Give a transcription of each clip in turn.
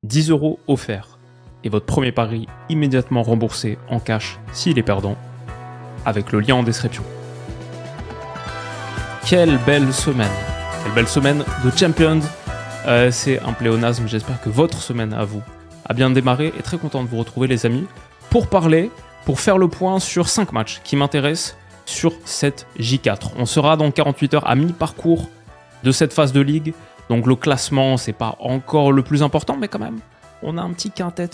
10 € offerts et votre premier pari immédiatement remboursé en cash s'il est perdant, avec le lien en description. Quelle belle semaine de Champions. C'est un pléonasme, j'espère que votre semaine à vous a bien démarré et très content de vous retrouver les amis pour faire le point sur 5 matchs qui m'intéressent sur cette J4. On sera dans 48 heures à mi-parcours de cette phase de ligue, donc le classement c'est pas encore le plus important mais quand même on a un petit quintet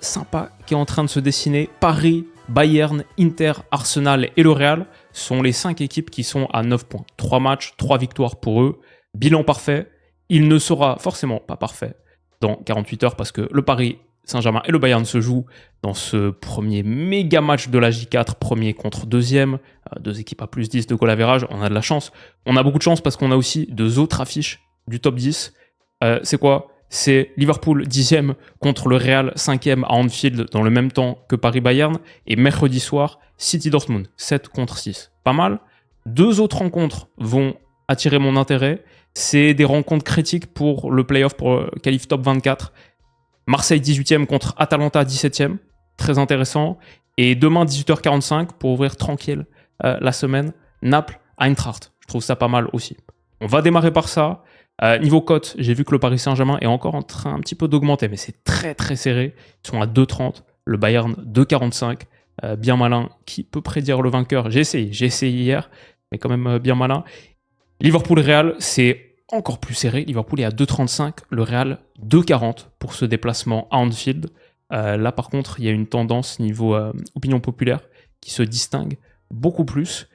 sympa qui est en train de se dessiner. Paris, Bayern, Inter, Arsenal et le Real sont les 5 équipes qui sont à 9 points. 3 matchs, 3 victoires pour eux. Bilan parfait. Il ne sera forcément pas parfait dans 48 heures parce que le Paris Saint-Germain et le Bayern se jouent dans ce premier méga match de la J4, premier contre deuxième. 2 équipes à plus 10 de goal average. On a de la chance. On a beaucoup de chance parce qu'on a aussi 2 autres affiches du top 10. C'est quoi ? C'est Liverpool 10e contre le Real 5e à Anfield dans le même temps que Paris-Bayern. Et mercredi soir, City-Dortmund 7 contre 6. Pas mal. 2 autres rencontres vont attirer mon intérêt. C'est des rencontres critiques pour le playoff pour qualif top 24. Marseille 18e contre Atalanta 17e. Très intéressant. Et demain 18h45 pour ouvrir tranquille la semaine. Naples, Eintracht. Je trouve ça pas mal aussi. On va démarrer par ça. Niveau cote, j'ai vu que le Paris Saint-Germain est encore en train un petit peu d'augmenter, mais c'est très très serré. Ils sont à 2,30, le Bayern 2,45. Bien malin, qui peut prédire le vainqueur ? J'ai essayé hier, mais quand même bien malin. Liverpool-Real, c'est encore plus serré. Liverpool est à 2,35, le Real 2,40 pour ce déplacement à Anfield. Là par contre, il y a une tendance niveau opinion populaire qui se distingue beaucoup plus.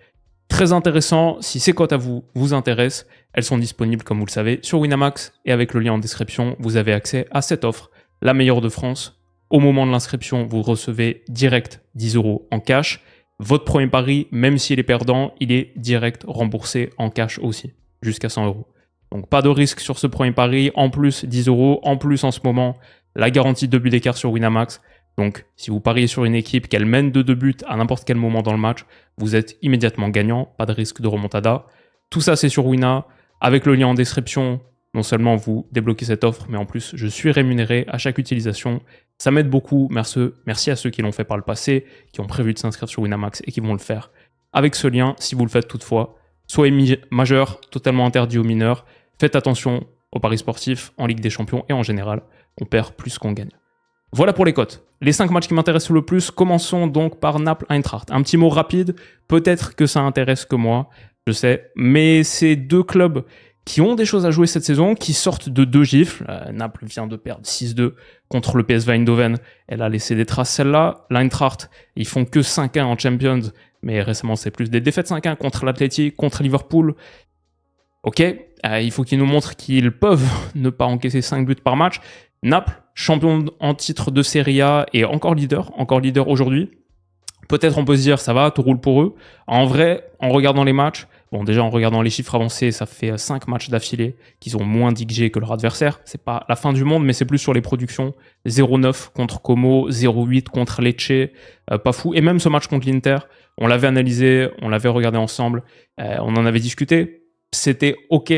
Très intéressant, si ces cotes à vous intéressent, elles sont disponibles comme vous le savez sur Winamax et avec le lien en description, vous avez accès à cette offre, la meilleure de France. Au moment de l'inscription, vous recevez direct 10 € en cash. Votre premier pari, même s'il est perdant, il est direct remboursé en cash aussi, jusqu'à 100 €. Donc pas de risque sur ce premier pari, en plus 10 €, en plus en ce moment, la garantie de but d'écart sur Winamax. Donc, si vous pariez sur une équipe qu'elle mène de 2 buts à n'importe quel moment dans le match, vous êtes immédiatement gagnant, pas de risque de remontada. Tout ça, c'est sur Wina. Avec le lien en description, non seulement vous débloquez cette offre, mais en plus, je suis rémunéré à chaque utilisation. Ça m'aide beaucoup. Merci à ceux qui l'ont fait par le passé, qui ont prévu de s'inscrire sur Winamax et qui vont le faire. Avec ce lien, si vous le faites toutefois, soyez majeur, totalement interdit aux mineurs. Faites attention aux paris sportifs, en Ligue des Champions et en général. On perd plus qu'on gagne. Voilà pour les cotes. Les 5 matchs qui m'intéressent le plus, commençons donc par Naples-Eintracht. Un petit mot rapide, peut-être que ça intéresse que moi, je sais, mais c'est 2 clubs qui ont des choses à jouer cette saison, qui sortent de 2 gifles. Naples vient de perdre 6-2 contre le PSV Eindhoven. Elle a laissé des traces celle-là. L'Eintracht, ils font que 5-1 en Champions, mais récemment c'est plus des défaites 5-1 contre l'Atletico, contre Liverpool. Ok, il faut qu'ils nous montrent qu'ils peuvent ne pas encaisser 5 buts par match. Naples, champion en titre de Serie A et encore leader aujourd'hui. Peut-être on peut se dire ça va, tout roule pour eux. En vrai, en regardant les matchs, bon déjà en regardant les chiffres avancés, ça fait 5 matchs d'affilée qu'ils ont moins d'XG que leur adversaire. C'est pas la fin du monde, mais c'est plus sur les productions. 0,9 contre Como, 0,8 contre Lecce, pas fou. Et même ce match contre l'Inter, on l'avait analysé, on l'avait regardé ensemble, on en avait discuté. C'était ok.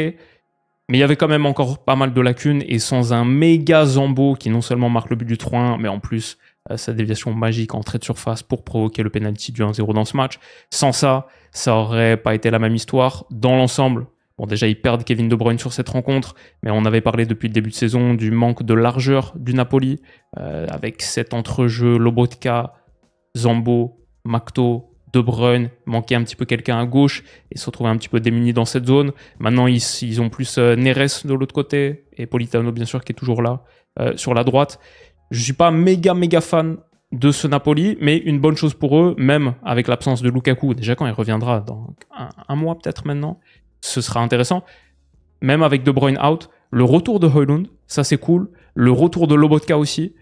Mais il y avait quand même encore pas mal de lacunes et sans un méga Zambo qui non seulement marque le but du 3-1, mais en plus sa déviation magique en trait de surface pour provoquer le penalty du 1-0 dans ce match. Sans ça, ça aurait pas été la même histoire. Dans l'ensemble, bon déjà ils perdent Kevin De Bruyne sur cette rencontre, mais on avait parlé depuis le début de saison du manque de largeur du Napoli, avec cet entrejeu Lobotka, Zambo, Makto, De Bruyne, manquait un petit peu quelqu'un à gauche et se retrouver un petit peu démunis dans cette zone. Maintenant, ils ont plus Neres de l'autre côté et Politano, bien sûr, qui est toujours là sur la droite. Je ne suis pas méga fan de ce Napoli, mais une bonne chose pour eux, même avec l'absence de Lukaku. Déjà, quand il reviendra dans un mois peut-être maintenant, ce sera intéressant. Même avec De Bruyne out, le retour de Højlund, ça c'est cool. Le retour de Lobotka aussi,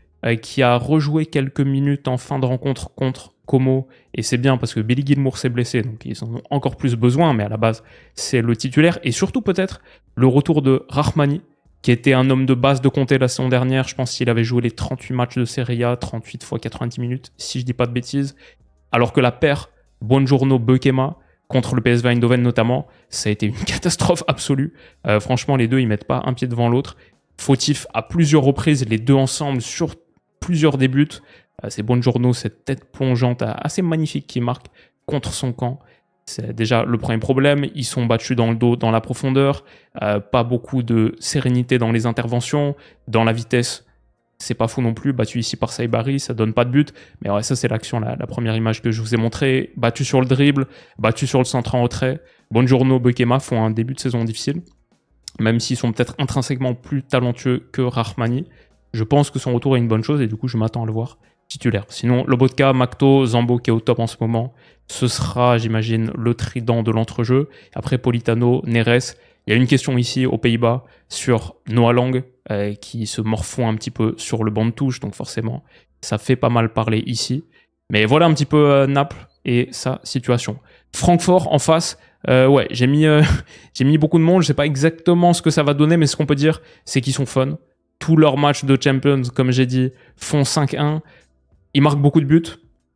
qui a rejoué quelques minutes en fin de rencontre contre Como, et c'est bien parce que Billy Gilmour s'est blessé, donc ils en ont encore plus besoin, mais à la base, c'est le titulaire. Et surtout peut-être le retour de Rahmani, qui était un homme de base de Conte la saison dernière. Je pense qu'il avait joué les 38 matchs de Serie A, 38 fois 90 minutes, si je dis pas de bêtises. Alors que la paire Buongiorno-Beukema, contre le PSV Eindhoven notamment, ça a été une catastrophe absolue. Franchement, les deux, ils mettent pas un pied devant l'autre. fautif à plusieurs reprises, les deux ensemble sur plusieurs des buts. C'est Buongiorno, cette tête plongeante assez magnifique qui marque contre son camp. C'est déjà le premier problème. Ils sont battus dans le dos, dans la profondeur. Pas beaucoup de sérénité dans les interventions. Dans la vitesse, c'est pas fou non plus. Battu ici par Saibari, ça donne pas de but. Mais ouais, ça, c'est l'action, la première image que je vous ai montrée. Battu sur le dribble, battu sur le centre en retrait. Buongiorno, Beukema font un début de saison difficile. Même s'ils sont peut-être intrinsèquement plus talentueux que Rahmani. Je pense que son retour est une bonne chose et du coup, je m'attends à le voir titulaire. Sinon, Lobotka, Makto, Zambo qui est au top en ce moment, ce sera, j'imagine, le trident de l'entrejeu. Après, Politano, Neres. Il y a une question ici aux Pays-Bas sur Noah Lang qui se morfond un petit peu sur le banc de touche, donc forcément, ça fait pas mal parler ici. Mais voilà un petit peu Naples et sa situation. Francfort en face, ouais, j'ai mis beaucoup de monde. Je sais pas exactement ce que ça va donner, mais ce qu'on peut dire, c'est qu'ils sont fun. Tous leurs matchs de Champions, comme j'ai dit, font 5-1. Ils marquent beaucoup de buts.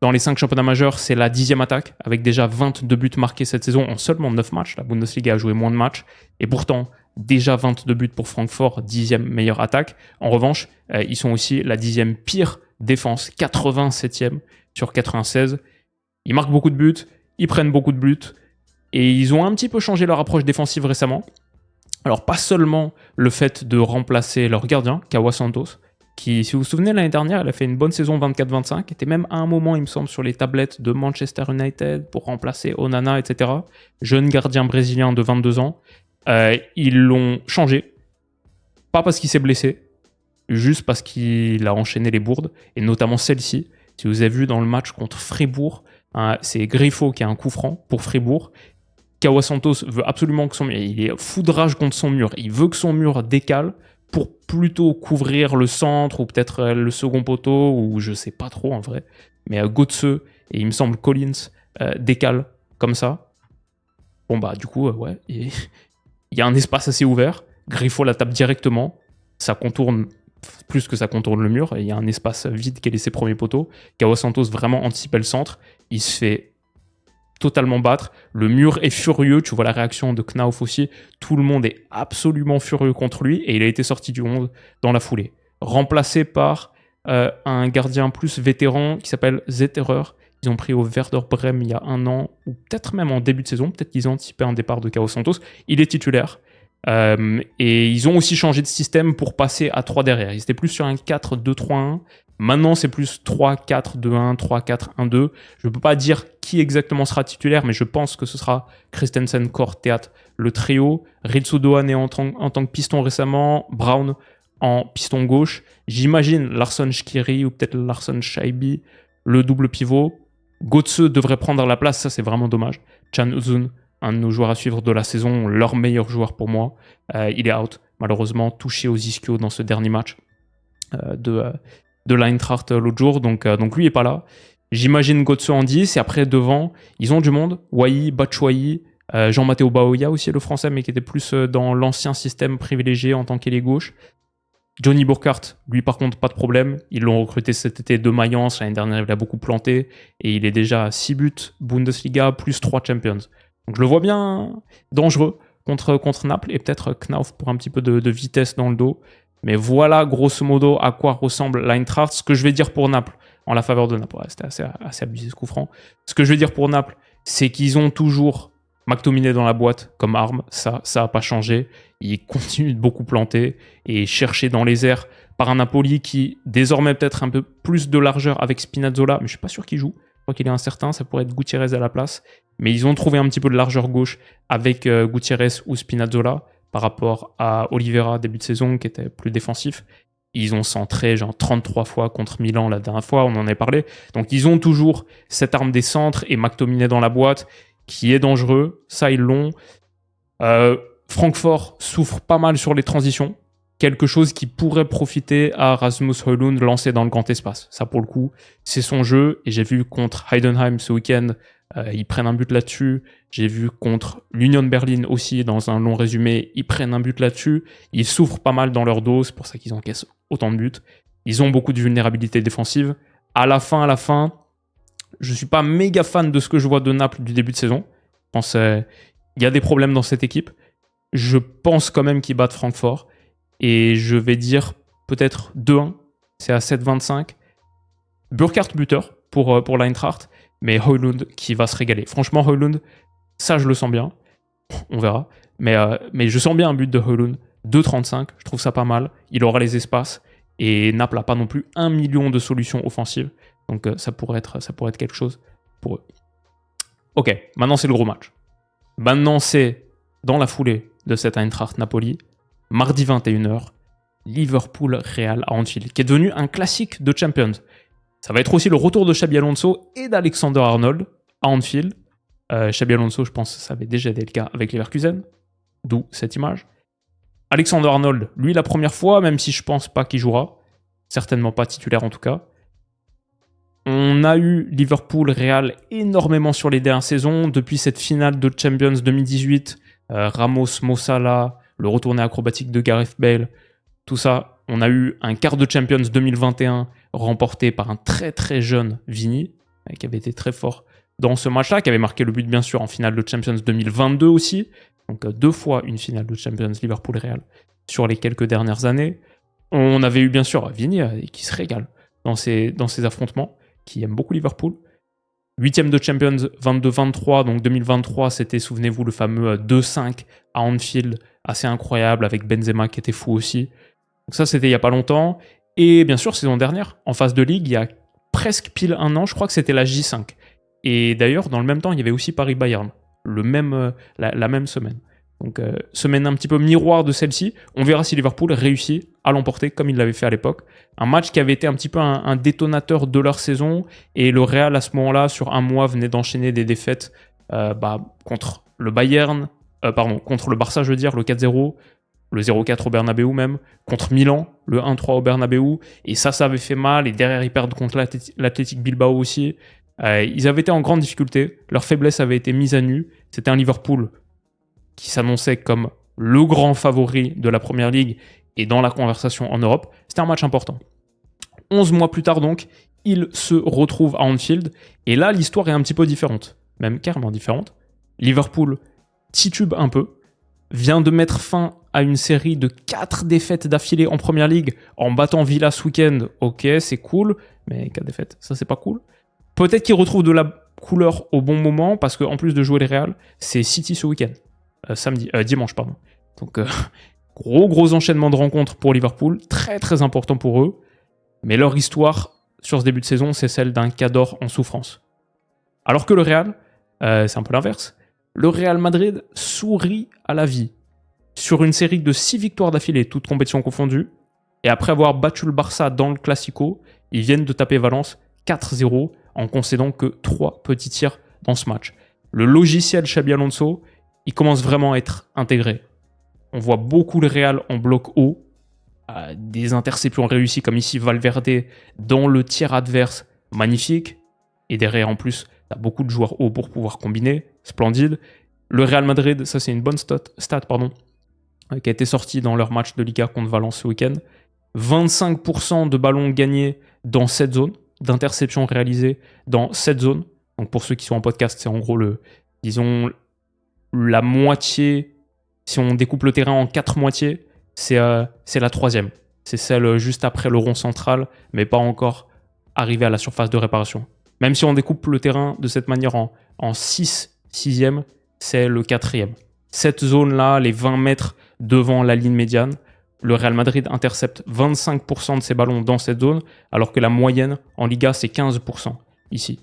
Dans les 5 championnats majeurs, c'est la 10e attaque, avec déjà 22 buts marqués cette saison en seulement 9 matchs. La Bundesliga a joué moins de matchs. Et pourtant, déjà 22 buts pour Francfort, 10e meilleure attaque. En revanche, ils sont aussi la 10e pire défense, 87e sur 96. Ils marquent beaucoup de buts, ils prennent beaucoup de buts. Et ils ont un petit peu changé leur approche défensive récemment. Alors, pas seulement le fait de remplacer leur gardien, Kawa Santos, qui, si vous vous souvenez, l'année dernière, elle a fait une bonne saison 24-25, était même à un moment, il me semble, sur les tablettes de Manchester United pour remplacer Onana, etc. Jeune gardien brésilien de 22 ans. Ils l'ont changé. Pas parce qu'il s'est blessé, juste parce qu'il a enchaîné les bourdes, et notamment celle-ci. Si vous avez vu dans le match contre Fribourg, c'est Griffo qui a un coup franc pour Fribourg. Kawa Santos veut absolument que son mur... Il est fou de rage contre son mur. Il veut que son mur décale pour plutôt couvrir le centre ou peut-être le second poteau, ou je sais pas trop en vrai. Mais Götze et il me semble Collins décalent comme ça. Bon bah du coup, ouais, il y a un espace assez ouvert. Griffo la tape directement. Ça contourne, plus que ça contourne le mur. Il y a un espace vide qui est laissé premier poteau. Kawa Santos vraiment anticipait le centre. Il se fait totalement battre. Le mur est furieux. Tu vois la réaction de Knauf aussi. Tout le monde est absolument furieux contre lui et il a été sorti du 11 dans la foulée. Remplacé par un gardien plus vétéran qui s'appelle Zetterer. Ils ont pris au Werder Bremen il y a un an ou peut-être même en début de saison. Peut-être qu'ils ont anticipé un départ de Kawa Santos. Il est titulaire. Et ils ont aussi changé de système pour passer à 3 derrière. Ils étaient plus sur un 4-2-3-1. Maintenant, c'est plus 3-4-2-1, 3-4-1-2. Je ne peux pas dire qui exactement sera titulaire, mais je pense que ce sera Christensen, Kort, Theat, le trio. Ritsu Doan est en tant que piston récemment. Brown en piston gauche. J'imagine Larsson Shqiri ou peut-être Larsson Shaibi, le double pivot. Götze devrait prendre la place, ça c'est vraiment dommage. Can Uzun, un de nos joueurs à suivre de la saison, leur meilleur joueur pour moi. Il est out, malheureusement, touché aux ischio dans ce dernier match de l'Eintracht l'autre jour, donc lui n'est pas là. J'imagine Götze en 10, et après devant, ils ont du monde. Wai, Batshuayi, Jean-Matteo Baoya aussi, le français, mais qui était plus dans l'ancien système privilégié en tant qu'ailier gauche. Johnny Burkhardt, lui par contre, pas de problème. Ils l'ont recruté cet été de Mayence, l'année dernière il a beaucoup planté, et il est déjà à 6 buts, Bundesliga, plus 3 Champions. Donc je le vois bien dangereux contre Naples, et peut-être Knauf pour un petit peu de vitesse dans le dos. Mais voilà grosso modo à quoi ressemble l'Eintracht. Ce que je vais dire pour Naples, en la faveur de Naples, ouais, c'était assez abusé ce coup franc. Ce que je vais dire pour Naples, c'est qu'ils ont toujours McTominay dans la boîte comme arme, ça n'a pas changé. Ils continuent de beaucoup planter et chercher dans les airs par un Napoli qui désormais peut-être un peu plus de largeur avec Spinazzola, mais je suis pas sûr qu'il joue. Je crois qu'il est incertain, ça pourrait être Gutiérrez à la place. Mais ils ont trouvé un petit peu de largeur gauche avec Gutiérrez ou Spinazzola par rapport à Oliveira début de saison qui était plus défensif. Ils ont centré genre 33 fois contre Milan la dernière fois, on en avait parlé. Donc ils ont toujours cette arme des centres et McTominay dans la boîte qui est dangereux, ça ils l'ont. Francfort souffre pas mal sur les transitions, quelque chose qui pourrait profiter à Rasmus Højlund lancé dans le grand espace. Ça pour le coup, c'est son jeu, et j'ai vu contre Heidenheim ce week-end, ils prennent un but là-dessus. J'ai vu contre l'Union Berlin aussi, dans un long résumé, ils prennent un but là-dessus. Ils souffrent pas mal dans leur dos, c'est pour ça qu'ils encaissent autant de buts. Ils ont beaucoup de vulnérabilité défensive. À la fin, je suis pas méga fan de ce que je vois de Naples du début de saison. Je pense qu'il y a des problèmes dans cette équipe. Je pense quand même qu'ils battent Francfort. Et je vais dire peut-être 2-1. C'est à 7,25. Burkhardt buteur pour l'Eintracht, mais Højlund qui va se régaler. Franchement, Højlund, ça je le sens bien. On verra. Mais je sens bien un but de Højlund. 2,35, je trouve ça pas mal. Il aura les espaces. Et Naples n'a pas non plus 1 million de solutions offensives. Donc ça pourrait être quelque chose pour eux. Ok, maintenant c'est le gros match. Maintenant c'est dans la foulée de cette Eintracht Napoli, mardi 21h, Liverpool-Real à Anfield, qui est devenu un classique de Champions. Ça va être aussi le retour de Xabi Alonso et d'Alexander Arnold à Anfield. Xabi Alonso, je pense que ça avait déjà été le cas avec Leverkusen, d'où cette image. Alexander Arnold, lui la première fois, même si je pense pas qu'il jouera, certainement pas titulaire en tout cas. On a eu Liverpool-Real énormément sur les dernières saisons, depuis cette finale de Champions 2018, Ramos, Mo Salah, le retourné acrobatique de Gareth Bale, tout ça. On a eu un quart de Champions 2021 remporté par un très très jeune Vini, qui avait été très fort dans ce match-là, qui avait marqué le but bien sûr en finale de Champions 2022 aussi. Donc 2 fois une finale de Champions Liverpool-Real sur les quelques dernières années. On avait eu bien sûr Vini qui se régale dans ces affrontements, qui aime beaucoup Liverpool. 8e de Champions 22-23, donc 2023, c'était, souvenez-vous, le fameux 2-5 à Anfield, assez incroyable, avec Benzema qui était fou aussi. Donc ça, c'était il n'y a pas longtemps. Et bien sûr, saison dernière, en phase de ligue, il y a presque pile 1 an, je crois que c'était la J5. Et d'ailleurs, dans le même temps, il y avait aussi Paris-Bayern, la même semaine. Donc, semaine un petit peu miroir de celle-ci. On verra si Liverpool réussit à l'emporter comme il l'avait fait à l'époque. Un match qui avait été un petit peu un détonateur de leur saison. Et le Real, à ce moment-là, sur un mois, venait d'enchaîner des défaites contre le Bayern, contre le Barça, je veux dire, le 4-0, le 0-4 au Bernabeu même, contre Milan, le 1-3 au Bernabeu. Et ça avait fait mal. Et derrière, ils perdent contre l'Athletic Bilbao aussi. Ils avaient été en grande difficulté. Leur faiblesse avait été mise à nu. C'était un Liverpool qui s'annonçait comme le grand favori de la Première Ligue et dans la conversation en Europe. C'était un match important. 11 mois plus tard donc, ils se retrouvent à Anfield. Et là, l'histoire est un petit peu différente. Même carrément différente. Liverpool titube un peu. Vient de mettre fin à une série de 4 défaites d'affilée en Première Ligue en battant Villa ce week-end. Ok, c'est cool. Mais 4 défaites, ça c'est pas cool. Peut-être qu'ils retrouvent de la couleur au bon moment parce qu'en plus de jouer le Real, c'est City ce week-end. Dimanche. Donc, gros enchaînement de rencontres pour Liverpool, très très important pour eux. Mais leur histoire sur ce début de saison, c'est celle d'un cador en souffrance. Alors que le Real, c'est un peu l'inverse. Le Real Madrid sourit à la vie. Sur une série de 6 victoires d'affilée, toutes compétitions confondues, et après avoir battu le Barça dans le Classico, ils viennent de taper Valence 4-0 en concédant que 3 petits tirs dans ce match. Le logiciel Xabi Alonso, il commence vraiment à être intégré. On voit beaucoup le Real en bloc haut, des interceptions réussies comme ici Valverde dans le tir adverse, magnifique. Et derrière en plus, t'as beaucoup de joueurs hauts pour pouvoir combiner, splendide. Le Real Madrid, ça c'est une bonne stat qui a été sortie dans leur match de Liga contre Valence ce week-end. 25% de ballons gagnés dans cette zone, d'interceptions réalisées dans cette zone. Donc pour ceux qui sont en podcast, c'est en gros la moitié, si on découpe le terrain en 4 moitiés, c'est la troisième. C'est celle juste après le rond central, mais pas encore arrivée à la surface de réparation. Même si on découpe le terrain de cette manière en 6e, c'est le 4e. Cette zone-là, les 20 mètres devant la ligne médiane, le Real Madrid intercepte 25% de ses ballons dans cette zone, alors que la moyenne en Liga, c'est 15% ici.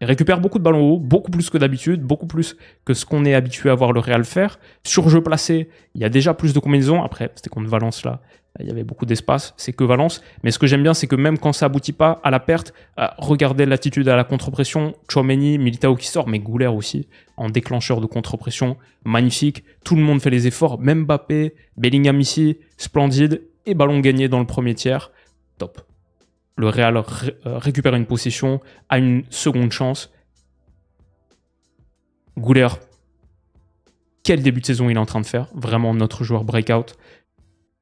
Il récupère beaucoup de ballons hauts, beaucoup plus que d'habitude, beaucoup plus que ce qu'on est habitué à voir le Real faire. Sur jeu placé, il y a déjà plus de combinaisons. Après, c'était contre Valence là, il y avait beaucoup d'espace, c'est que Valence. Mais ce que j'aime bien, c'est que même quand ça aboutit pas à la perte, regardez l'attitude à la contre-pression. Tchouaméni, Militao qui sort, mais Gouler aussi, en déclencheur de contre-pression, magnifique. Tout le monde fait les efforts, même Mbappé, Bellingham ici, splendide. Et ballon gagné dans le premier tiers, top. Le Real récupère une possession, a une seconde chance. Gouler, quel début de saison il est en train de faire. Vraiment notre joueur breakout.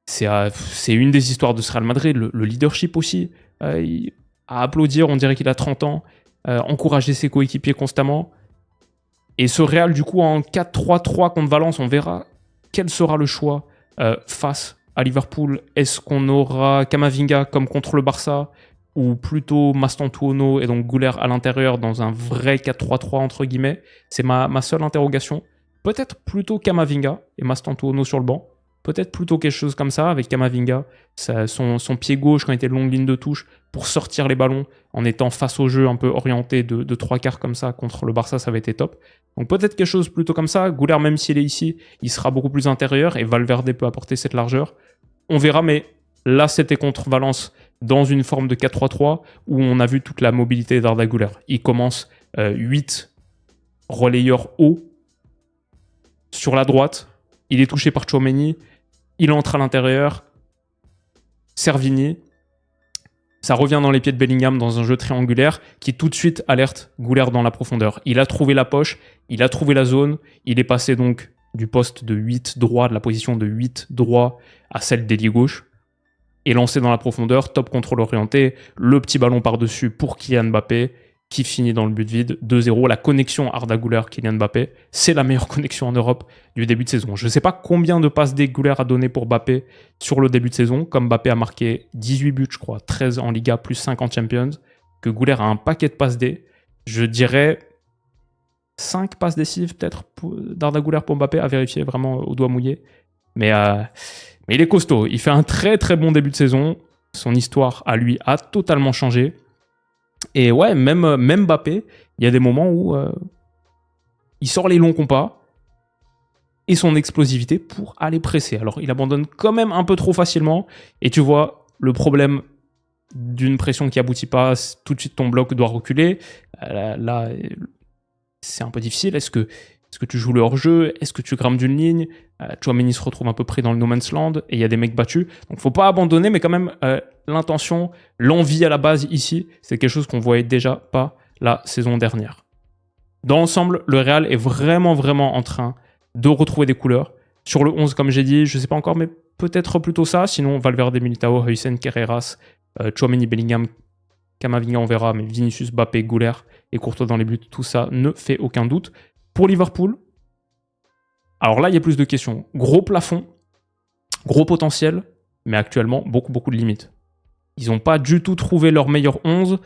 C'est une des histoires de ce Real Madrid. Le leadership aussi. À applaudir, on dirait qu'il a 30 ans. Encourager ses coéquipiers constamment. Et ce Real, du coup, en 4-3-3 contre Valence, on verra quel sera le choix face à Liverpool, est-ce qu'on aura Camavinga comme contre le Barça ou plutôt Mastantuono et donc Güler à l'intérieur dans un vrai 4-3-3 entre guillemets? C'est ma seule interrogation. Peut-être plutôt Camavinga et Mastantuono sur le banc. Peut-être plutôt quelque chose comme ça avec Camavinga, son pied gauche quand il était longue ligne de touche pour sortir les ballons en étant face au jeu un peu orienté de trois quarts comme ça contre le Barça, ça avait été top. Donc peut-être quelque chose plutôt comme ça. Güler, même s'il est ici, il sera beaucoup plus intérieur et Valverde peut apporter cette largeur. On verra, mais là c'était contre Valence dans une forme de 4-3-3 où on a vu toute la mobilité d'Arda Güler. Il commence 8 relayeurs hauts sur la droite, il est touché par Tchouaméni, il entre à l'intérieur, Servigny, ça revient dans les pieds de Bellingham dans un jeu triangulaire qui tout de suite alerte Güler dans la profondeur. Il a trouvé la poche, il a trouvé la zone, il est passé donc du poste de 8 droit, de la position de 8 droit à celle d'ailier gauche, et lancé dans la profondeur, top contrôle orienté, le petit ballon par-dessus pour Kylian Mbappé, qui finit dans le but vide, 2-0. La connexion Arda Güler-Kylian Mbappé, c'est la meilleure connexion en Europe du début de saison. Je ne sais pas combien de passes D Güler a donné pour Mbappé sur le début de saison, comme Mbappé a marqué 18 buts, je crois, 13 en Liga, plus 5 en Champions, que Güler a un paquet de passes D. Je dirais 5 passes décisives peut-être d'Arda Güler pour Mbappé, à vérifier vraiment au doigt mouillé. Mais il est costaud, il fait un très très bon début de saison. Son histoire à lui a totalement changé. Et ouais, même Mbappé, il y a des moments où il sort les longs compas et son explosivité pour aller presser. Alors, il abandonne quand même un peu trop facilement. Et tu vois, le problème d'une pression qui aboutit pas, tout de suite ton bloc doit reculer. Là, c'est un peu difficile. Est-ce que tu joues le hors-jeu? Est-ce que tu grimmes d'une ligne? Tchouaméni se retrouve un peu pris dans le no man's land et il y a des mecs battus. Donc faut pas abandonner, mais quand même l'intention, l'envie à la base ici, c'est quelque chose qu'on voyait déjà pas la saison dernière. Dans l'ensemble, le Real est vraiment vraiment en train de retrouver des couleurs. Sur le 11, comme j'ai dit, je sais pas encore, mais peut-être plutôt ça. Sinon, Valverde, Militao, Heusen, Carreras, Tchouaméni, Bellingham, Camavinga, on verra, mais Vinicius, Mbappé, Güler et Courtois dans les buts, tout ça ne fait aucun doute. Pour Liverpool, alors là, il y a plus de questions. Gros plafond, gros potentiel, mais actuellement, beaucoup de limites. Ils n'ont pas du tout trouvé leur meilleur 11.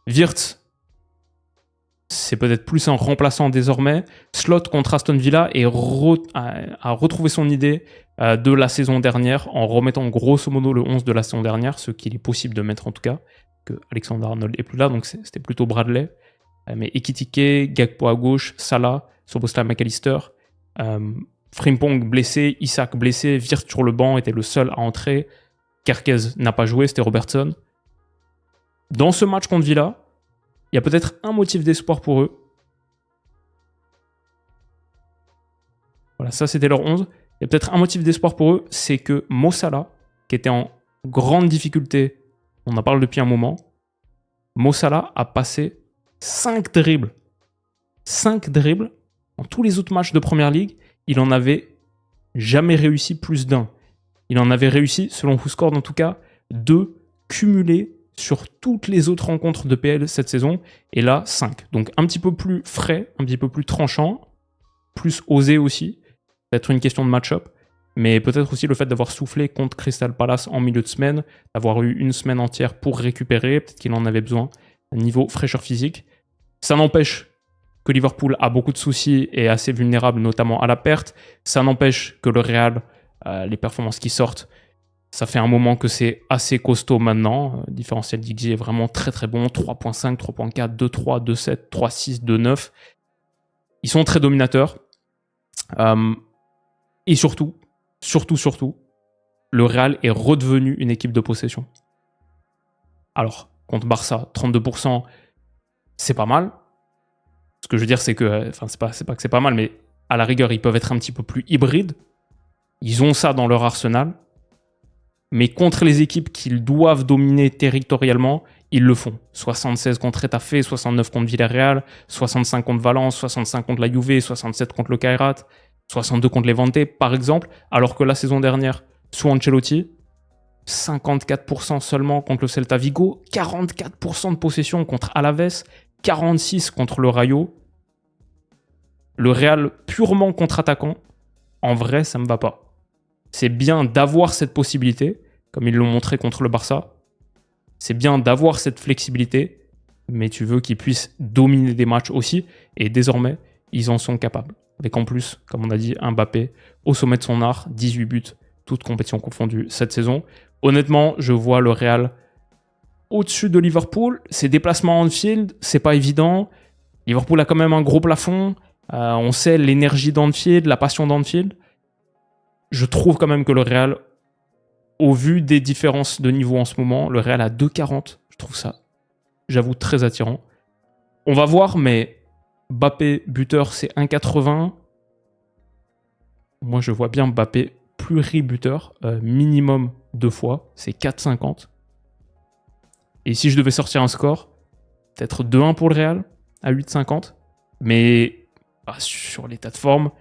Wirtz, c'est peut-être plus un remplaçant désormais. Slot contre Aston Villa a retrouvé son idée de la saison dernière en remettant grosso modo le 11 de la saison dernière, ce qu'il est possible de mettre en tout cas, que Alexander-Arnold n'est plus là, donc c'était plutôt Bradley. Mais Ekitike, Gakpo à gauche, Salah, Szoboszlai, McAllister, Frimpong blessé, Isak blessé, Wirtz sur le banc était le seul à entrer. Kerkez n'a pas joué, c'était Robertson. Dans ce match contre Villa, il y a peut-être un motif d'espoir pour eux. Voilà, ça c'était leur 11. Il y a peut-être un motif d'espoir pour eux, c'est que Mo Salah, qui était en grande difficulté, on en parle depuis un moment, Mo Salah a passé 5 dribbles. 5 dribbles. Dans tous les autres matchs de Première Ligue, il en avait jamais réussi plus d'un. Il en avait réussi, selon WhoScored en tout cas, 2 cumulés sur toutes les autres rencontres de PL cette saison. Et là, 5. Donc un petit peu plus frais, un petit peu plus tranchant, plus osé aussi. Peut-être une question de match-up. Mais peut-être aussi le fait d'avoir soufflé contre Crystal Palace en milieu de semaine, d'avoir eu une semaine entière pour récupérer, peut-être qu'il en avait besoin, niveau fraîcheur physique. Ça n'empêche que Liverpool a beaucoup de soucis et est assez vulnérable, notamment à la perte. Ça n'empêche que le Real, les performances qui sortent, ça fait un moment que c'est assez costaud maintenant. Différentiel d'XG est vraiment très très bon. 3.5, 3.4, 2.3, 2.7, 3.6, 2.9. Ils sont très dominateurs. Et surtout, le Real est redevenu une équipe de possession. Alors, contre Barça, 32%, c'est pas mal. Ce que je veux dire, c'est que, enfin, c'est pas que c'est pas mal, mais à la rigueur, ils peuvent être un petit peu plus hybrides. Ils ont ça dans leur arsenal. Mais contre les équipes qu'ils doivent dominer territorialement, ils le font. 76 contre Retafe, 69 contre Villarreal, 65 contre Valence, 65 contre la Juve, 67 contre le Kairat, 62 contre Levante, par exemple. Alors que la saison dernière, sous Ancelotti, 54% seulement contre le Celta Vigo, 44% de possession contre Alaves, 46 contre le Rayo. Le Real purement contre-attaquant, en vrai, ça me va pas. C'est bien d'avoir cette possibilité, comme ils l'ont montré contre le Barça. C'est bien d'avoir cette flexibilité, mais tu veux qu'ils puissent dominer des matchs aussi. Et désormais, ils en sont capables. Avec en plus, comme on a dit, Mbappé au sommet de son art, 18 buts, toutes compétitions confondues cette saison. Honnêtement, je vois le Real au-dessus de Liverpool. Ses déplacements en Anfield, c'est pas évident. Liverpool a quand même un gros plafond. On sait l'énergie d'Anfield, la passion d'Anfield. Je trouve quand même que le Real, au vu des différences de niveau en ce moment, le Real à 2,40, je trouve ça, j'avoue, très attirant. On va voir, mais Mbappé buteur, c'est 1,80. Moi, je vois bien Mbappé pluri-buteur, minimum 2 fois, c'est 4,50. Et si je devais sortir un score, peut-être 2-1 pour le Real, à 8,50. Mais sur l'état de forme,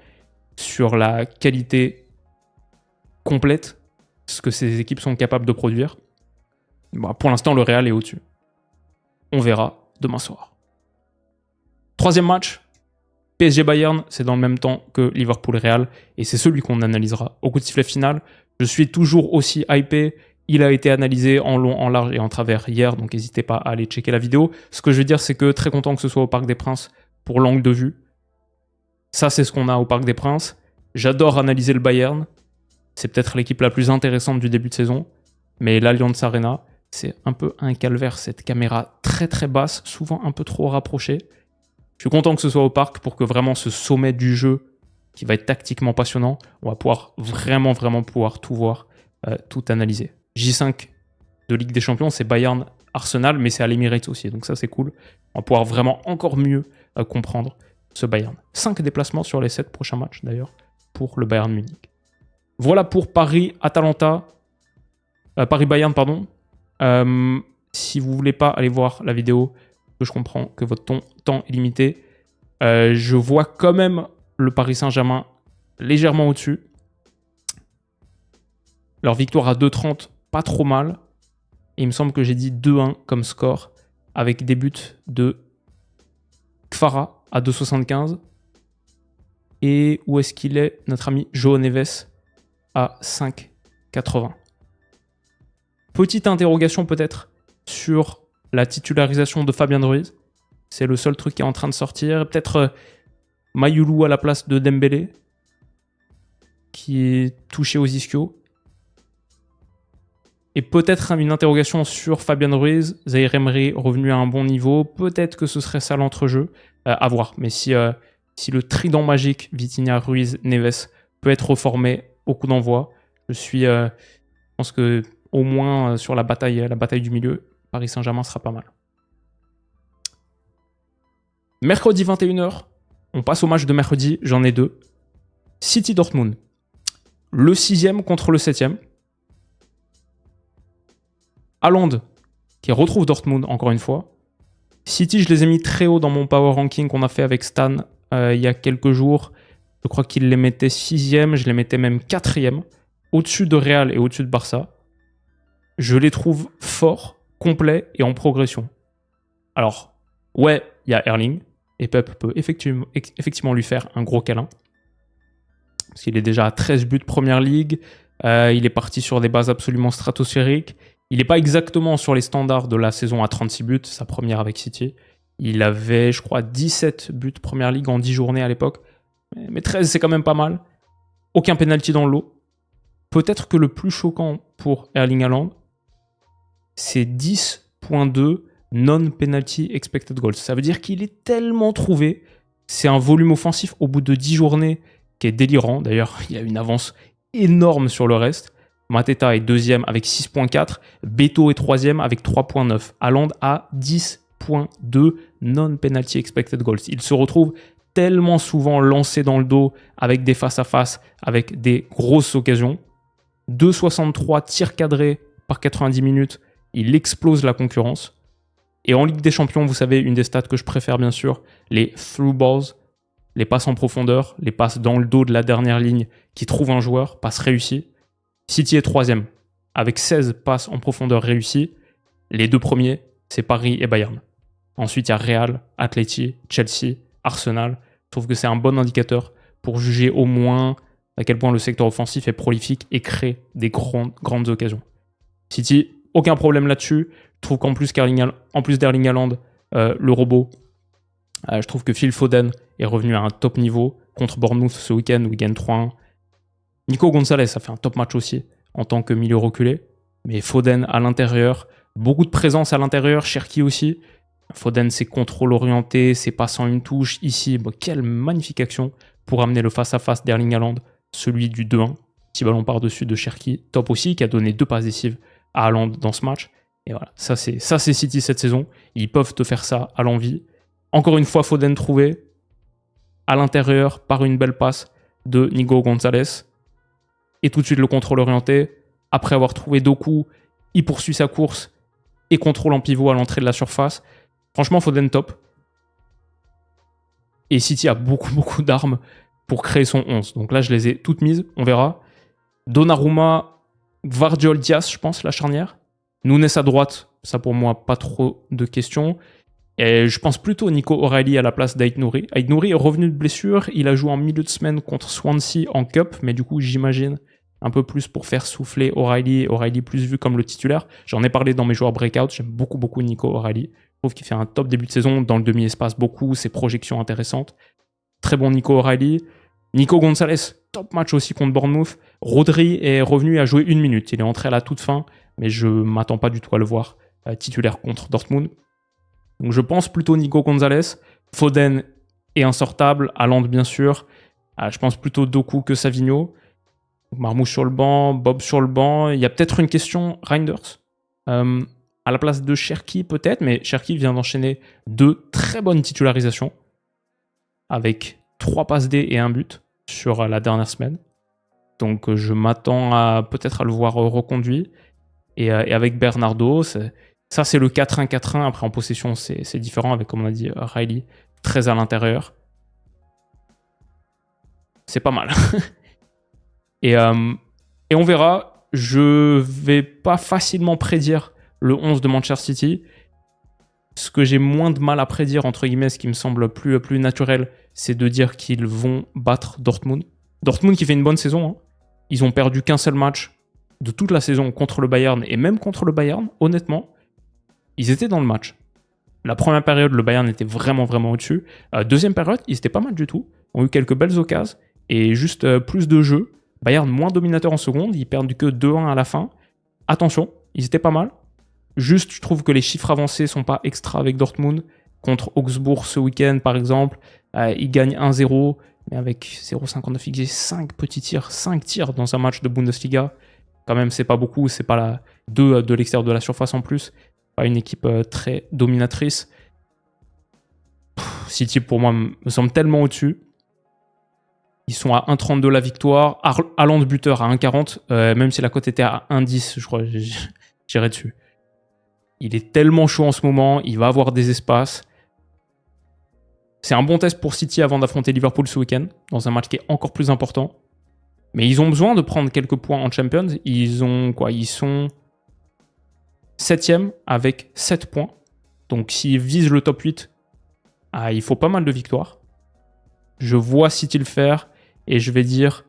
sur la qualité complète, ce que ces équipes sont capables de produire, pour l'instant, le Real est au-dessus. On verra demain soir. Troisième match, PSG-Bayern, c'est dans le même temps que Liverpool-Real, et c'est celui qu'on analysera au coup de sifflet final. Je suis toujours aussi hypé. Il a été analysé en long, en large et en travers hier, donc n'hésitez pas à aller checker la vidéo. Ce que je veux dire, c'est que très content que ce soit au Parc des Princes pour l'angle de vue. Ça, c'est ce qu'on a au Parc des Princes. J'adore analyser le Bayern. C'est peut-être l'équipe la plus intéressante du début de saison. Mais l'Allianz Arena, c'est un peu un calvaire. Cette caméra très très basse, souvent un peu trop rapprochée. Je suis content que ce soit au Parc pour que vraiment ce sommet du jeu, qui va être tactiquement passionnant, on va pouvoir vraiment pouvoir tout voir, tout analyser. J5 de Ligue des Champions, c'est Bayern Arsenal, mais c'est à l'Emirates aussi, donc ça c'est cool. On va pouvoir vraiment encore mieux comprendre ce Bayern. 5 déplacements sur les 7 prochains matchs d'ailleurs pour le Bayern Munich. Voilà pour Paris-Atalanta. Paris-Bayern, pardon. Si vous voulez pas aller voir la vidéo, je comprends que votre temps est limité. Je vois quand même le Paris Saint-Germain légèrement au-dessus. Leur victoire à 2,30, pas trop mal. Et il me semble que j'ai dit 2-1 comme score, avec des buts de Kfara à 2,75. Et où est-ce qu'il est, notre ami João Neves à 5,80. Petite interrogation peut-être sur la titularisation de Fabien Ruiz. C'est le seul truc qui est en train de sortir. Peut-être Mayoulou à la place de Dembélé, qui est touché aux ischios. Et peut-être une interrogation sur Fabien Ruiz. Zaïre Emery revenu à un bon niveau. Peut-être que ce serait ça l'entrejeu. À voir. Mais si le trident magique Vitinha, Ruiz, Neves peut être reformé au coup d'envoi, je pense que au moins sur la bataille du milieu, Paris Saint-Germain sera pas mal. Mercredi 21h, on passe au match de mercredi, j'en ai 2. City Dortmund. Le 6e contre le 7e. Haaland, qui retrouve Dortmund encore une fois. City, je les ai mis très haut dans mon power ranking qu'on a fait avec Stan il y a quelques jours. Je crois qu'il les mettait 6e, je les mettais même 4e, au-dessus de Real et au-dessus de Barça. Je les trouve forts, complets et en progression. Alors, ouais, il y a Erling, et Pep peut effectivement lui faire un gros câlin. Parce qu'il est déjà à 13 buts Première Ligue, il est parti sur des bases absolument stratosphériques. Il n'est pas exactement sur les standards de la saison à 36 buts, sa première avec City. Il avait, je crois, 17 buts Première Ligue en 10 journées à l'époque. Mais 13, c'est quand même pas mal. Aucun penalty dans le lot. Peut-être que le plus choquant pour Erling Haaland, c'est 10.2 non-penalty expected goals. Ça veut dire qu'il est tellement trouvé. C'est un volume offensif au bout de 10 journées qui est délirant. D'ailleurs, il a une avance énorme sur le reste. Mateta est 2e avec 6.4. Beto est 3e avec 3.9. Haaland a 10.2 non-penalty expected goals. Il se retrouve tellement souvent lancé dans le dos avec des face-à-face, avec des grosses occasions. 2,63 tirs cadrés par 90 minutes. Il explose la concurrence. Et en Ligue des Champions, vous savez, une des stats que je préfère bien sûr, les through balls, les passes en profondeur, les passes dans le dos de la dernière ligne qui trouvent un joueur, passes réussies. City est 3e avec 16 passes en profondeur réussies. Les 2 premiers, c'est Paris et Bayern. Ensuite, il y a Real, Atleti, Chelsea, Arsenal. Je trouve que c'est un bon indicateur pour juger au moins à quel point le secteur offensif est prolifique et crée des grandes occasions. City, aucun problème là-dessus. Je trouve qu'en plus, en plus d'Erling Haaland, le robot, je trouve que Phil Foden est revenu à un top niveau contre Bournemouth ce week-end où il gagne 3-1. Nico Gonzalez a fait un top match aussi en tant que milieu reculé. Mais Foden à l'intérieur, beaucoup de présence à l'intérieur, Cherki aussi. Foden, c'est contrôle orienté, c'est passant une touche. Ici, quelle magnifique action pour amener le face-à-face d'Erling Haaland, celui du 2-1. Petit ballon par-dessus de Cherki. Top aussi, qui a donné 2 passes décisives à Haaland dans ce match. Et voilà, ça c'est City cette saison. Ils peuvent te faire ça à l'envie. Encore une fois, Foden trouvé à l'intérieur par une belle passe de Nico Gonzalez. Et tout de suite le contrôle orienté. Après avoir trouvé Doku, il poursuit sa course et contrôle en pivot à l'entrée de la surface. Franchement, Foden top. Et City a beaucoup d'armes pour créer son 11. Donc là, je les ai toutes mises, on verra. Donnarumma, Gvardiol, Diaz, je pense, la charnière. Nunes à droite, ça pour moi, pas trop de questions. Et je pense plutôt Nico O'Reilly à la place d'Aït-Nouri. Aït-Nouri est revenu de blessure, il a joué en milieu de semaine contre Swansea en Cup, mais du coup, j'imagine un peu plus pour faire souffler O'Reilly plus vu comme le titulaire. J'en ai parlé dans mes joueurs breakout, j'aime beaucoup Nico O'Reilly. Je trouve qu'il fait un top début de saison, dans le demi-espace beaucoup, ses projections intéressantes. Très bon Nico O'Reilly. Nico Gonzalez, top match aussi contre Bournemouth. Rodri est revenu à jouer 1 minute, il est entré à la toute fin, mais je m'attends pas du tout à le voir titulaire contre Dortmund. Donc je pense plutôt Nico Gonzalez. Foden est insortable, Haaland bien sûr. Je pense plutôt Doku que Savigno. Marmouche sur le banc, Bob sur le banc. Il y a peut-être une question Reinders. À la place de Cherki peut-être, mais Cherki vient d'enchaîner 2 très bonnes titularisations avec 3 passes D et 1 but sur la dernière semaine. Donc je m'attends peut-être à le voir reconduit. Et avec Bernardo, ça c'est le 4-1-4-1. Après en possession c'est différent avec, comme on a dit, Riley très à l'intérieur. C'est pas mal. et on verra. Je vais pas facilement prédire le 11 de Manchester City. Ce que j'ai moins de mal à prédire, entre guillemets, ce qui me semble plus naturel, c'est de dire qu'ils vont battre Dortmund. Dortmund qui fait une bonne saison. Hein. Ils ont perdu qu'un seul match de toute la saison contre le Bayern, et même contre le Bayern, honnêtement, ils étaient dans le match. La première période, le Bayern était vraiment au-dessus. Deuxième période, ils étaient pas mal du tout. Ils ont eu quelques belles occasions, et juste plus de jeu. Bayern moins dominateur en seconde, ils perdent que 2-1 à la fin. Attention, ils étaient pas mal. Juste, je trouve que les chiffres avancés sont pas extra avec Dortmund. Contre Augsbourg ce week-end, par exemple, ils gagnent 1-0, mais avec 0,59 XG, 5 tirs dans un match de Bundesliga. Quand même, c'est pas beaucoup, c'est pas 2 de l'extérieur de la surface en plus. Pas une équipe très dominatrice. City, pour moi, me semble tellement au-dessus. Ils sont à 1,32 la victoire. Haaland buteur à 1,40. Même si la cote était à 1,10, je crois, j'irai dessus. Il est tellement chaud en ce moment, il va avoir des espaces. C'est un bon test pour City avant d'affronter Liverpool ce week-end, dans un match qui est encore plus important. Mais ils ont besoin de prendre quelques points en Champions. Ils sont 7e avec 7 points. Donc s'ils visent le top 8, il faut pas mal de victoires. Je vois City le faire et je vais dire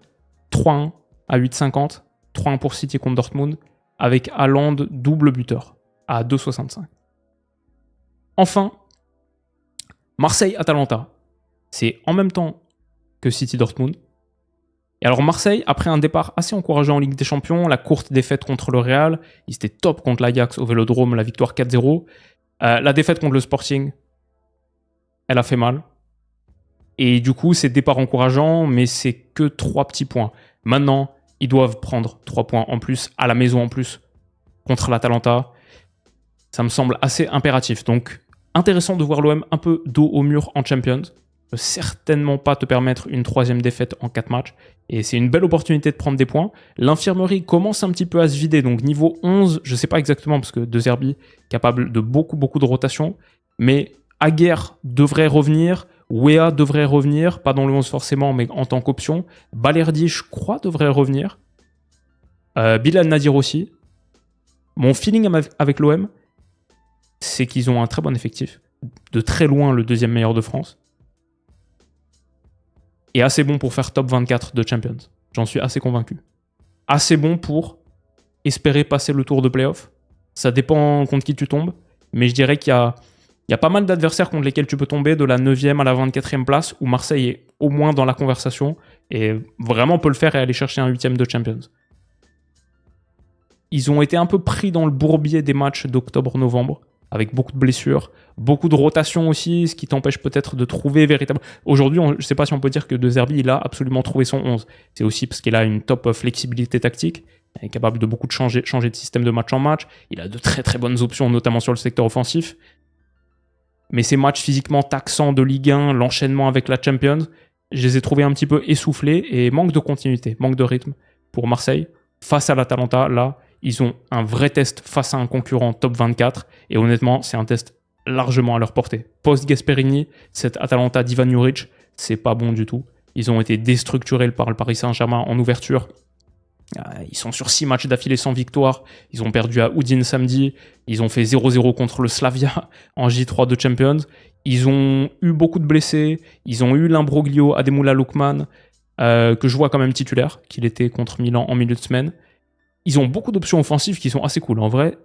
3-1 à 8,50. 3-1 pour City contre Dortmund avec Haaland double buteur à 2,65. Enfin, Marseille-Atalanta. C'est en même temps que City-Dortmund. Et alors Marseille, après un départ assez encourageant en Ligue des Champions, la courte défaite contre le Real, ils étaient top contre l'Ajax au Vélodrome, la victoire 4-0. La défaite contre le Sporting, elle a fait mal. Et du coup, c'est départ encourageant, mais c'est que 3 petits points. Maintenant, ils doivent prendre 3 points en plus, à la maison en plus, contre l'Atalanta. Ça me semble assez impératif. Donc, intéressant de voir l'OM un peu dos au mur en Champions. Peut certainement pas te permettre une 3e défaite en 4 matchs. Et c'est une belle opportunité de prendre des points. L'infirmerie commence un petit peu à se vider. Donc, niveau 11, je sais pas exactement, parce que De Zerbi, capable de beaucoup de rotation. Mais Aguerre devrait revenir. Wea devrait revenir. Pas dans le 11 forcément, mais en tant qu'option. Balerdi, je crois, devrait revenir. Bilal Nadir aussi. Mon feeling avec l'OM, c'est qu'ils ont un très bon effectif. De très loin, le 2e meilleur de France. Et assez bon pour faire top 24 de Champions. J'en suis assez convaincu. Assez bon pour espérer passer le tour de playoff. Ça dépend contre qui tu tombes, mais je dirais qu'il y a pas mal d'adversaires contre lesquels tu peux tomber de la 9e à la 24e place, où Marseille est au moins dans la conversation et vraiment peut le faire et aller chercher un 8e de Champions. Ils ont été un peu pris dans le bourbier des matchs d'octobre-novembre, avec beaucoup de blessures, beaucoup de rotations aussi, ce qui t'empêche peut-être de trouver véritablement... Aujourd'hui, je ne sais pas si on peut dire que De Zerbi, il a absolument trouvé son 11. C'est aussi parce qu'il a une top flexibilité tactique, il est capable de beaucoup de changer de système de match en match, il a de très très bonnes options, notamment sur le secteur offensif. Mais ces matchs physiquement taxants de Ligue 1, l'enchaînement avec la Champions, je les ai trouvés un petit peu essoufflés et manque de continuité, manque de rythme pour Marseille. Face à l'Atalanta, là, ils ont un vrai test face à un concurrent top 24 et honnêtement, c'est un test largement à leur portée. Post-Gasperini, cette Atalanta d'Ivan Juric, c'est pas bon du tout. Ils ont été déstructurés par le Paris Saint-Germain en ouverture. Ils sont sur 6 matchs d'affilée sans victoire. Ils ont perdu à Udine samedi. Ils ont fait 0-0 contre le Slavia en J3 de Champions. Ils ont eu beaucoup de blessés. Ils ont eu l'imbroglio Ademoula Lookman, que je vois quand même titulaire, qu'il était contre Milan en milieu de semaine. Ils ont beaucoup d'options offensives qui sont assez cool. En vrai,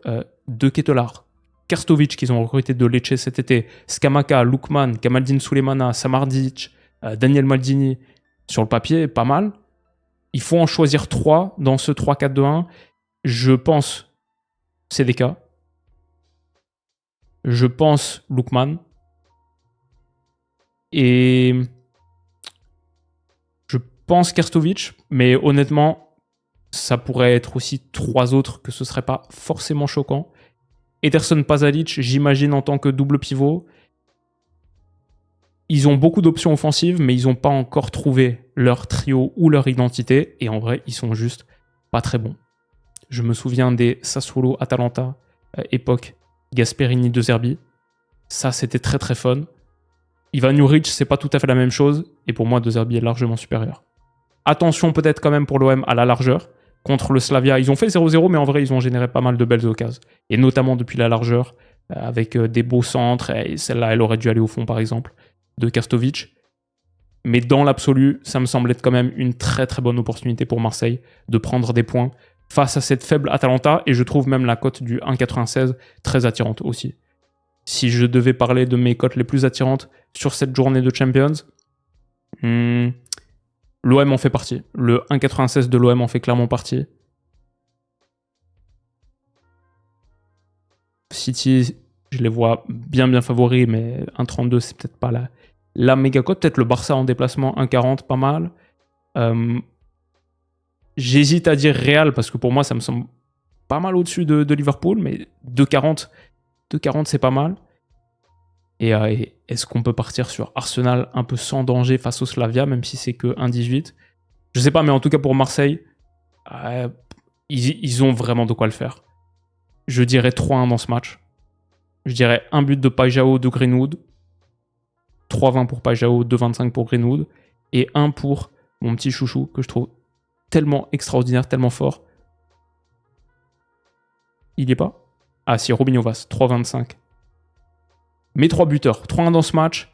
De Ketelaar, Krstovic qu'ils ont recruté de Lecce cet été, Scamacca, Lookman, Kamaldin Sulemana, Samardzic, Daniel Maldini, sur le papier, pas mal. Il faut en choisir 3 dans ce 3-4-2-1. Je pense CDK. Je pense Lookman. Et je pense Krstovic, mais honnêtement, ça pourrait être aussi 3 autres que ce serait pas forcément choquant. Ederson Pasalic, j'imagine en tant que double pivot. Ils ont beaucoup d'options offensives, mais ils n'ont pas encore trouvé leur trio ou leur identité. Et en vrai, ils sont juste pas très bons. Je me souviens des Sassuolo-Atalanta, époque Gasperini de Zerbi. Ça, c'était très très fun. Ivan Juric, c'est pas tout à fait la même chose. Et pour moi, De Zerbi est largement supérieur. Attention peut-être quand même pour l'OM à la largeur. Contre le Slavia, ils ont fait 0-0, mais en vrai, ils ont généré pas mal de belles occasions. Et notamment depuis la largeur, avec des beaux centres. Et celle-là, elle aurait dû aller au fond, par exemple, de Krstovic. Mais dans l'absolu, ça me semble être quand même une très très bonne opportunité pour Marseille de prendre des points face à cette faible Atalanta. Et je trouve même la cote du 1,96 très attirante aussi. Si je devais parler de mes cotes les plus attirantes sur cette journée de Champions, l'OM en fait partie. Le 1,96 de l'OM en fait clairement partie. City, je les vois bien favoris, mais 1,32 c'est peut-être pas la méga cote. Peut-être le Barça en déplacement 1,40, pas mal. J'hésite à dire Real parce que pour moi ça me semble pas mal au-dessus de Liverpool, mais 2,40 c'est pas mal. Et est-ce qu'on peut partir sur Arsenal un peu sans danger face au Slavia, même si c'est que 1,18 ? Je sais pas, mais en tout cas pour Marseille, ils ont vraiment de quoi le faire. Je dirais 3-1 dans ce match. Je dirais un but de Pajao de Greenwood, 3,20 pour Pajao, 2,25 pour Greenwood, et 1 pour mon petit chouchou que je trouve tellement extraordinaire, tellement fort. Il y est pas ? Ah si, Robinho Vaz, 3,25. Mes 3 buteurs, 3-1 dans ce match.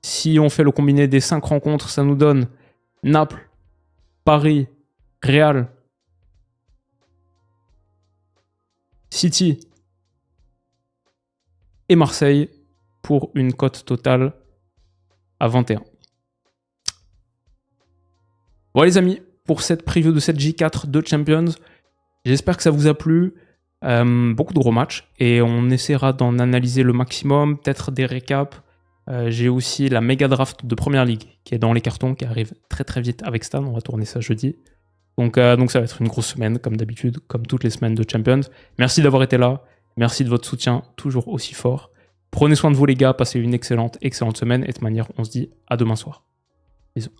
Si on fait le combiné des 5 rencontres, ça nous donne Naples, Paris, Real, City et Marseille pour une cote totale à 21. Voilà les amis, pour cette preview de cette J4 de Champions. J'espère que ça vous a plu. Beaucoup de gros matchs et on essaiera d'en analyser le maximum, peut-être des récaps. J'ai aussi la méga draft de Première Ligue qui est dans les cartons, qui arrive très très vite avec Stan. On va tourner ça jeudi. Donc ça va être une grosse semaine comme d'habitude, comme toutes les semaines de Champions. Merci d'avoir été là, merci de votre soutien toujours aussi fort. Prenez soin de vous les gars, passez une excellente semaine et de toute manière on se dit à demain soir. Bisous.